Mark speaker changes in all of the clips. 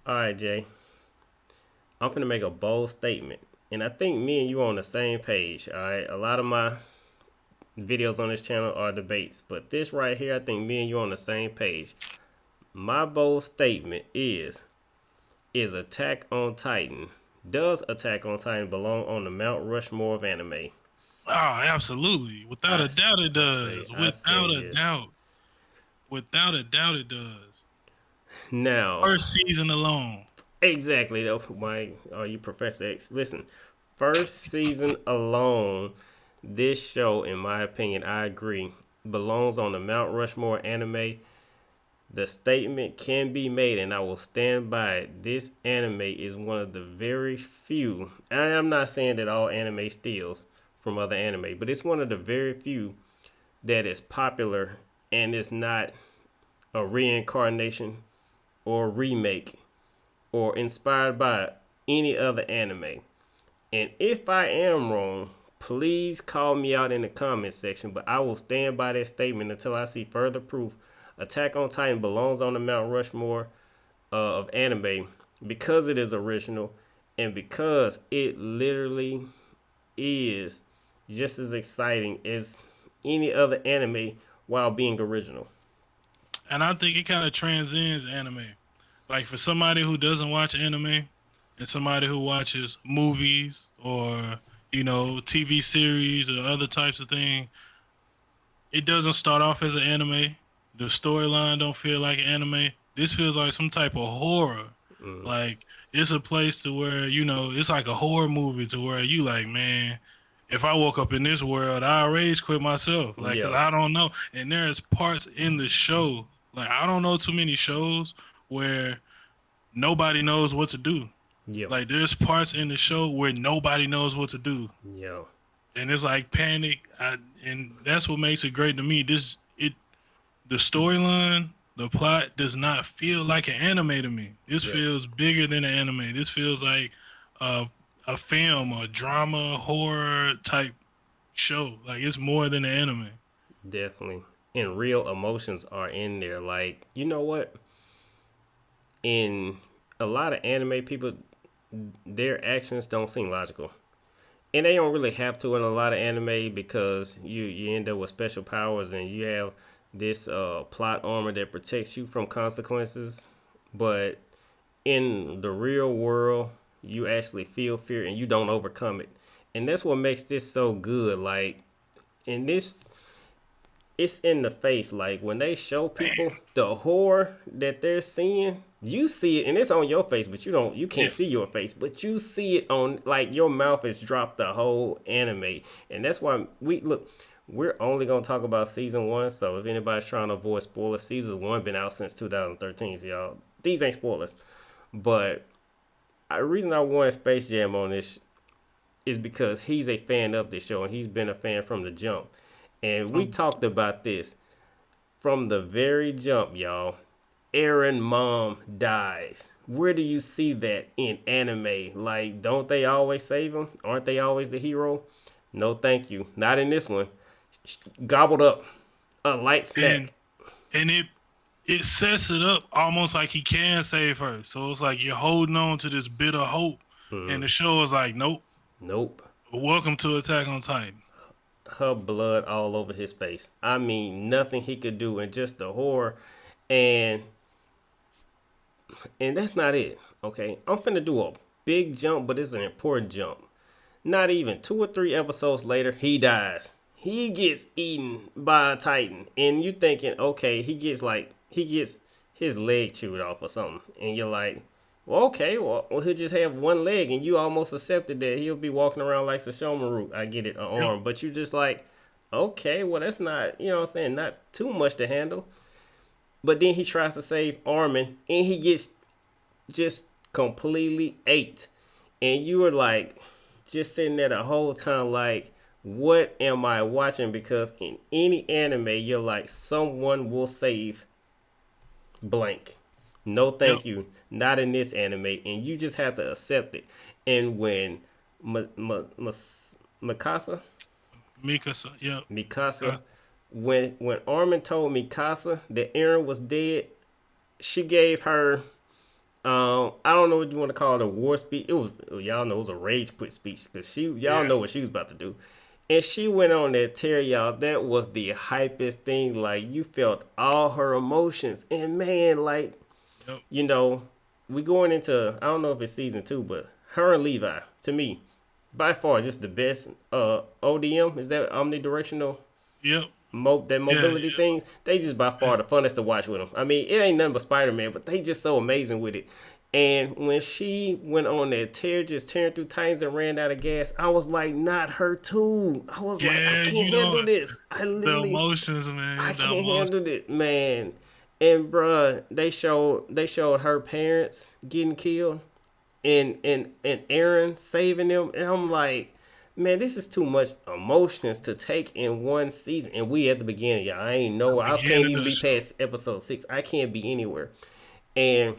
Speaker 1: All right, Jay. I'm finna make a bold statement, and I think me and you are on the same page. All right. A lot of my videos on this channel are debates, but this right here, I think me and you are on the same page. My bold statement is Attack on Titan. Does Attack on Titan belong on the Mount Rushmore of anime?
Speaker 2: Oh, absolutely. Without
Speaker 1: I
Speaker 2: a doubt, it
Speaker 1: say
Speaker 2: does.
Speaker 1: I say
Speaker 2: Without a
Speaker 1: yes.
Speaker 2: doubt. Without a doubt, it does.
Speaker 1: Now,
Speaker 2: First season alone.
Speaker 1: exactly. Though, why are you Professor X? Listen, first season alone, this show, in my opinion, I agree, belongs on the Mount Rushmore anime. The statement can be made, and I will stand by it. This anime is one of the very few, and I'm not saying that all anime steals from other anime, but it's one of the very few that is popular and is not a reincarnation or remake or inspired by any other anime. And if I am wrong, please call me out in the comment section, but I will stand by that statement until I see further proof. Attack on Titan belongs on the Mount Rushmore of anime because it is original and because it literally is just as exciting as any other anime while being original.
Speaker 2: And I think it kind of transcends anime. Like for somebody who doesn't watch anime and somebody who watches movies or, TV series or other types of things, it doesn't start off as an anime. The storyline don't feel like anime. This feels like some type of horror.
Speaker 1: Mm,
Speaker 2: Like it's a place to where it's like a horror movie to where you like, man. If I woke up in this world, I rage quit myself. Like, cause
Speaker 1: yeah,
Speaker 2: I don't know. And there's parts in the show, like I don't know too many shows where nobody knows what to do.
Speaker 1: yeah,
Speaker 2: Like there's parts in the show where nobody knows what to do,
Speaker 1: yeah,
Speaker 2: and it's like panic. And that's what makes it great to me. The storyline, the plot does not feel like an anime to me. This
Speaker 1: yeah.
Speaker 2: feels bigger than an anime. This feels like a a film, a drama, horror type show. Like it's more than an anime.
Speaker 1: Definitely. And real emotions are in there. Like, you know what? In a lot of anime people, their actions don't seem logical. And they don't really have to in a lot of anime because you end up with special powers and you have this plot armor that protects you from consequences. But in the real world, you actually feel fear and you don't overcome it. And that's what makes this so good. Like, in this, it's in the face. Like when they show people the horror that they're seeing, you see it and it's on your face, but you
Speaker 2: Yeah.
Speaker 1: can't see your face, but you see it on like your mouth is dropped the whole anime. And that's why we're only gonna talk about season one. So if anybody's trying to avoid spoilers, season one been out since 2013, so y'all these ain't spoilers. But the reason I wanted Space Jam on this is because he's a fan of this show and he's been a fan from the jump. And we
Speaker 2: From
Speaker 1: talked about this from the very jump, y'all. Eren mom dies. Where do you see that in anime? Like, don't they always save him? Aren't they always the hero? No, thank you. Not in this one. Gobbled up. A light
Speaker 2: and
Speaker 1: snack.
Speaker 2: and it sets it up almost like he can save her. So it's like you're holding on to this bit of hope, and the show is like, nope.
Speaker 1: Nope.
Speaker 2: Welcome to Attack on Titan.
Speaker 1: Her blood all over his face. I mean, nothing he could do, and just the horror. And that's not it. Okay, I'm finna do a big jump, but it's an important jump. Not even 2 or 3 episodes later, he dies. He gets eaten by a titan, and you thinking, okay, he gets his leg chewed off or something, and you're like, well, okay, well he'll just have one leg, and you almost accepted that he'll be walking around like Sashomaru. I get it, an
Speaker 2: Yep.
Speaker 1: arm, but you just like, okay, well that's not, you know what I'm saying, not too much to handle. But then he tries to save Armin, and he gets just completely ate. And you were like, just sitting there the whole time, like, what am I watching? Because in any anime, you're like, someone will save blank. No,
Speaker 2: Yep.
Speaker 1: thank you. Not in this anime. And you just have to accept it. And when Mikasa,
Speaker 2: Mikasa. Yep. Uh,
Speaker 1: Mikasa, when Armin told Mikasa that Eren was dead, she gave her I don't know what you want to call it, a war speech. It was y'all know it was a rage quit speech because y'all
Speaker 2: Yeah.
Speaker 1: know what she was about to do, and she went on that tear, y'all. That was the hypest thing. Like you felt all her emotions, and man, like
Speaker 2: Yep.
Speaker 1: you know, we going into I don't know if it's season two, but her and Levi to me, by far just the best. ODM is that omnidirectional
Speaker 2: Yep.
Speaker 1: that
Speaker 2: Yeah.
Speaker 1: mobility things, they just by far the funnest to watch with them. I mean, it ain't nothing but Spider Man, but they just so amazing with it. And when she went on that tear, just tearing through Titans and ran out of gas, I was like, not her too. I was like, I
Speaker 2: Yeah.
Speaker 1: can't
Speaker 2: You know
Speaker 1: handle this. I
Speaker 2: the
Speaker 1: literally,
Speaker 2: emotions,
Speaker 1: I
Speaker 2: man. The
Speaker 1: can't
Speaker 2: emotions.
Speaker 1: handle it, man. And bruh, they showed her parents getting killed, and Aaron saving them, and I'm like, man, this is too much emotions to take in one season. And we at the beginning, y'all. I ain't
Speaker 2: The
Speaker 1: know. I can't
Speaker 2: beginning
Speaker 1: even
Speaker 2: of the
Speaker 1: be
Speaker 2: show.
Speaker 1: past episode 6. I can't be anywhere. And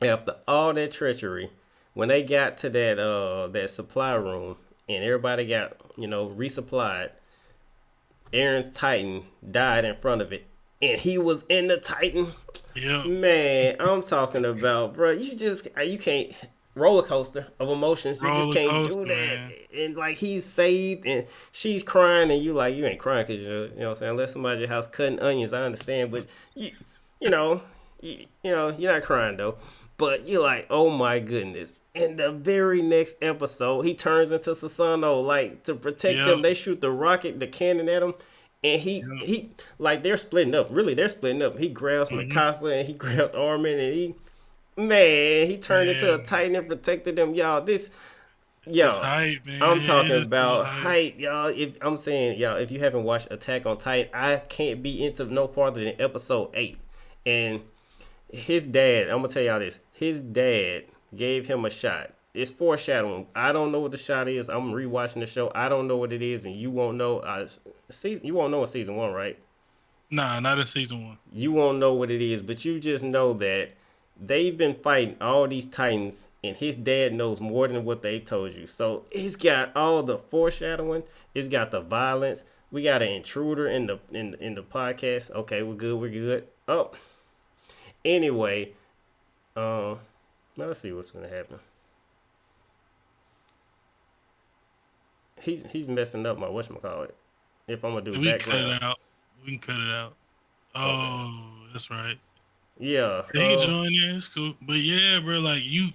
Speaker 1: after all that treachery, when they got to that supply room and everybody got resupplied, Aaron's Titan died in front of it, and he was in the Titan.
Speaker 2: Yep.
Speaker 1: Man, I'm talking about, bro. You can't roller coaster of emotions. You just
Speaker 2: Roller
Speaker 1: can't do
Speaker 2: coaster,
Speaker 1: that.
Speaker 2: man.
Speaker 1: And like he's saved, and she's crying, and you ain't crying because you know what I'm saying. Unless somebody at your house cutting onions, I understand. But you know, you're not crying though. But you're like, oh my goodness. In the very next episode, he turns into Sasano, like to protect them.
Speaker 2: Yep.
Speaker 1: They shoot the rocket, the cannon at him, and he
Speaker 2: Yep.
Speaker 1: he like they're splitting up. Really, they're splitting up. He grabs
Speaker 2: Hmm.
Speaker 1: Mikasa and he grabs Armin, and he turned into a
Speaker 2: Man,
Speaker 1: Titan and protected them. Y'all,
Speaker 2: it's
Speaker 1: y'all,
Speaker 2: hype,
Speaker 1: I'm
Speaker 2: man. It
Speaker 1: talking
Speaker 2: is so
Speaker 1: about
Speaker 2: hype.
Speaker 1: hype, y'all. If I'm saying y'all, if you haven't watched Attack on Titan, I can't be into no farther than episode 8. And his dad, I'm gonna tell y'all this. His dad gave him a shot. It's foreshadowing. I don't know what the shot is. I'm rewatching the show. I don't know what it is, and you won't know. You won't know in season 1, right?
Speaker 2: Nah, not in season one.
Speaker 1: You won't know what it is, but you just know that they've been fighting all these titans, and his dad knows more than what they told you. So it's got all the foreshadowing. It's got the violence. We got an intruder in the podcast. Okay, we're good. We're good. Oh, anyway, um, let's see what's gonna happen. He's messing up my whatchamacallit. If I'm gonna do
Speaker 2: We can cut
Speaker 1: background.
Speaker 2: it out. We can cut it out.
Speaker 1: Okay.
Speaker 2: Oh, that's right.
Speaker 1: Yeah.
Speaker 2: Yeah, he can join in. It's cool. But yeah, bro, like you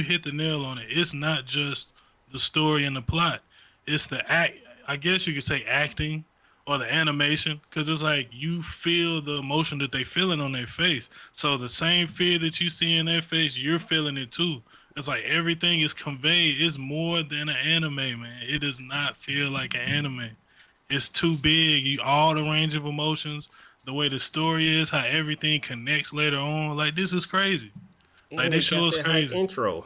Speaker 2: hit the nail on it. It's not just the story and the plot. It's the act. I guess you could say acting or the animation, because it's like you feel the emotion that they feeling on their face. So the same fear that you see in their face, you're feeling it too. It's like everything is conveyed. It's more than an anime, man. It does not feel like an anime. It's too big. You all the range of emotions, the way the story is, how everything connects later on. Like this is crazy. Like
Speaker 1: And
Speaker 2: this
Speaker 1: it
Speaker 2: show
Speaker 1: got
Speaker 2: is
Speaker 1: that hype
Speaker 2: crazy.
Speaker 1: intro.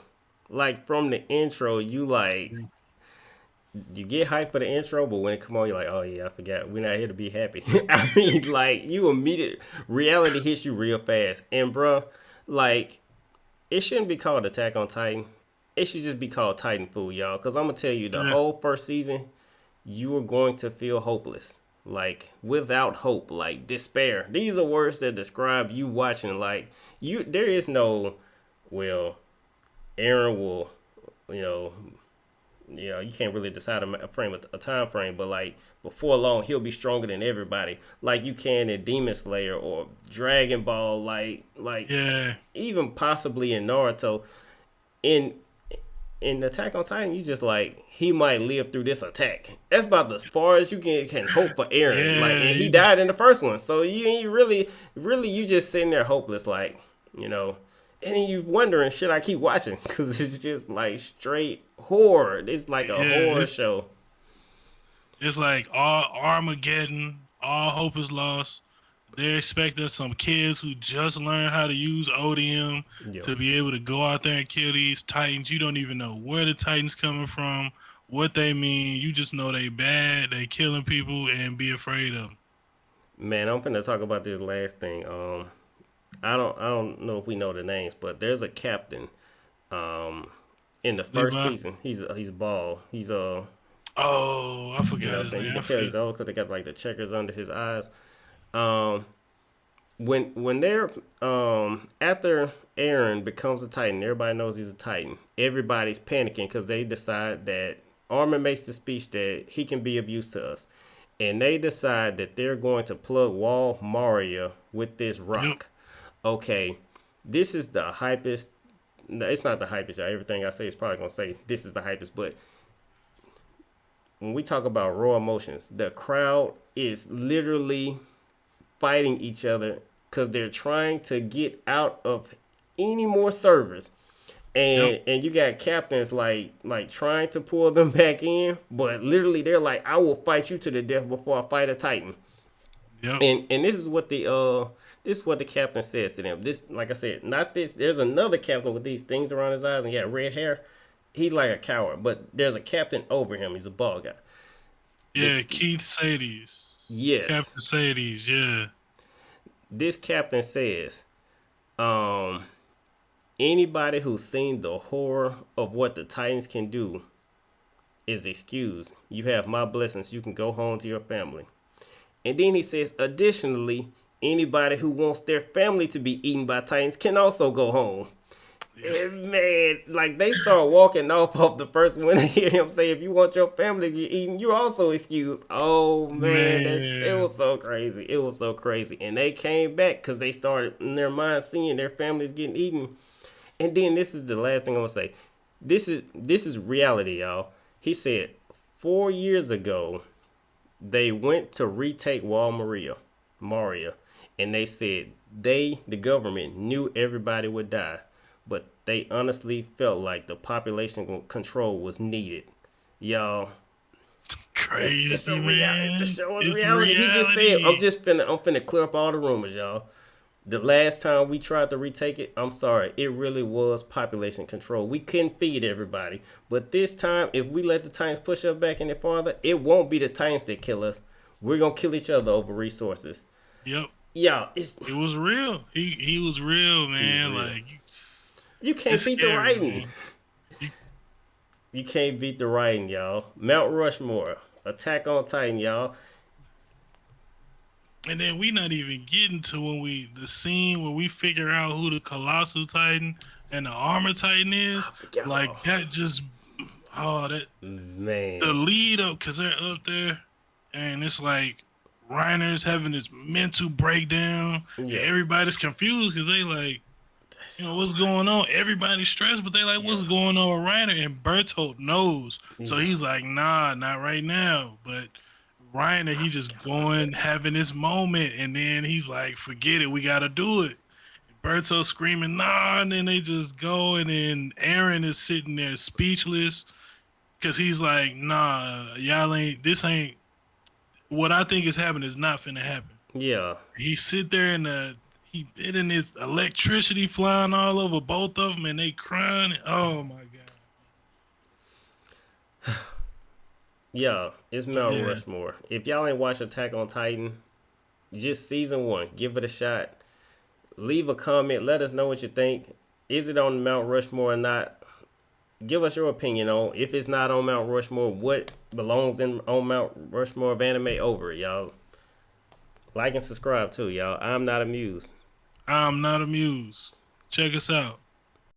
Speaker 1: Like from the intro, you get hyped for the intro, but when it come on, you're like, oh yeah, I forgot. We're not here to be happy. I mean, like you immediate reality hits you real fast, and bruh, like it shouldn't be called Attack on Titan. It should just be called Titanfall, y'all. Cause I'm gonna tell you, the
Speaker 2: Yeah,
Speaker 1: whole first season, you are going to feel hopeless, like without hope, like despair. These are words that describe you watching. Like you, there is no, well, Aaron will, you know, you can't really decide a time frame, but like before long, he'll be stronger than everybody, like you can in Demon Slayer or Dragon Ball, like
Speaker 2: yeah,
Speaker 1: even possibly in Naruto. In Attack on Titan, you just like he might live through this attack. That's about as far as you can hope for Aaron. Like,
Speaker 2: yeah.
Speaker 1: and he died in the first one, so you ain't really you just sitting there hopeless, like you know. And you wondering, should I keep watching? Because it's just like straight horror. It's like a
Speaker 2: Yeah,
Speaker 1: horror show.
Speaker 2: it's like all Armageddon, all hope is lost. They're expecting some kids who just learned how to use ODM
Speaker 1: Yo,
Speaker 2: to be able to go out there and kill these Titans. You don't even know where the Titans coming from, what they mean. You just know they bad, they killing people, and be afraid of them.
Speaker 1: man, I'm finna talk about this last thing. I don't know if we know the names, but there's a captain. Um, in the first
Speaker 2: Levi.
Speaker 1: season, he's bald. He's
Speaker 2: Oh, I
Speaker 1: you know
Speaker 2: forgot
Speaker 1: what I'm
Speaker 2: his
Speaker 1: saying, you
Speaker 2: name.
Speaker 1: can
Speaker 2: I
Speaker 1: tell
Speaker 2: forgot.
Speaker 1: he's old because they got like the checkers under his eyes. Um, when they're after Aaron becomes a Titan, everybody knows he's a Titan. Everybody's panicking because they decide that Armin makes the speech that he can be of use to us, and they decide that they're going to plug Wall Maria with this
Speaker 2: Yep.
Speaker 1: rock. Okay, this is the hypest. No, it's not the hypest. Everything I say is probably gonna say this is the hypest, but when we talk about raw emotions, the crowd is literally fighting each other because they're trying to get out of any more servers.
Speaker 2: Yep.
Speaker 1: And you got captains like trying to pull them back in, but literally they're like, I will fight you to the death before I fight a Titan.
Speaker 2: Yep.
Speaker 1: And this is what the captain says to them. This, like I said, not this. There's another captain with these things around his eyes and he got red hair. He's like a coward, but there's a captain over him. He's a bald guy. The
Speaker 2: Yeah. Keith Sadie's.
Speaker 1: yes,
Speaker 2: Captain Sadie's. Yeah.
Speaker 1: this captain says, um, anybody who's seen the horror of what the Titans can do is excused. You have my blessings. You can go home to your family. And then he says, additionally, anybody who wants their family to be eaten by Titans can also go home. And man, like they start walking off the first one to hear him say, if you want your family to get eaten, you're also excused. Oh man, it
Speaker 2: Man.
Speaker 1: was so crazy. It was so crazy. And they came back because they started in their mind seeing their families getting eaten. And then this is the last thing I'm gonna say. This is reality, y'all. He said 4 years ago they went to retake Maria, and they said the government, knew everybody would die, but they honestly felt like the population control was needed. Y'all, it's a
Speaker 2: Crazy,
Speaker 1: reality. The
Speaker 2: man.
Speaker 1: show is
Speaker 2: It's
Speaker 1: reality. He just said,
Speaker 2: reality.
Speaker 1: I'm finna clear up all the rumors, y'all. The last time we tried to retake it, I'm sorry, it really was population control. We couldn't feed everybody. But this time, if we let the Titans push us back any farther, it won't be the Titans that kill us. We're going to kill each other over resources.
Speaker 2: Yep.
Speaker 1: Yeah,
Speaker 2: It was real. He was real,
Speaker 1: he was
Speaker 2: man.
Speaker 1: real.
Speaker 2: Like
Speaker 1: You can't
Speaker 2: it's
Speaker 1: beat the
Speaker 2: scary,
Speaker 1: writing.
Speaker 2: man. You-
Speaker 1: You can't beat the writing, y'all. Mount Rushmore, Attack on Titan, y'all.
Speaker 2: And then we not even getting to the scene where we figure out who the Colossal Titan and the Armor Titan is.
Speaker 1: Y'all,
Speaker 2: Like that just that the
Speaker 1: man.
Speaker 2: lead up because they're up there, and it's like Reiner's having this mental breakdown, and
Speaker 1: Yeah,
Speaker 2: everybody's confused because they like, what's going on? Everybody's stressed, but they like,
Speaker 1: yeah,
Speaker 2: what's going on with Reiner? And Bertolt knows, so
Speaker 1: yeah.
Speaker 2: he's like, nah, not right now. But Reiner, he just
Speaker 1: Forgot about that.
Speaker 2: going having this moment, and then he's like, forget it, we gotta do it. Berto screaming, nah, and then they just go, and then Aaron is sitting there speechless because he's like, nah, y'all this ain't, what I think is happening is not finna happen.
Speaker 1: Yeah,
Speaker 2: He sit there and he in his electricity flying all over both of them, and they crying. Oh my god!
Speaker 1: yeah. It's
Speaker 2: But
Speaker 1: Mount
Speaker 2: yeah,
Speaker 1: Rushmore. If y'all ain't watched Attack on Titan, just season one, give it a shot. Leave a comment. Let us know what you think. Is it on Mount Rushmore or not? Give us your opinion on if it's not on Mount Rushmore. What belongs in on Mount Rushmore of anime over it, y'all? Like and subscribe too, y'all. I'm not amused.
Speaker 2: I'm not amused. Check us out.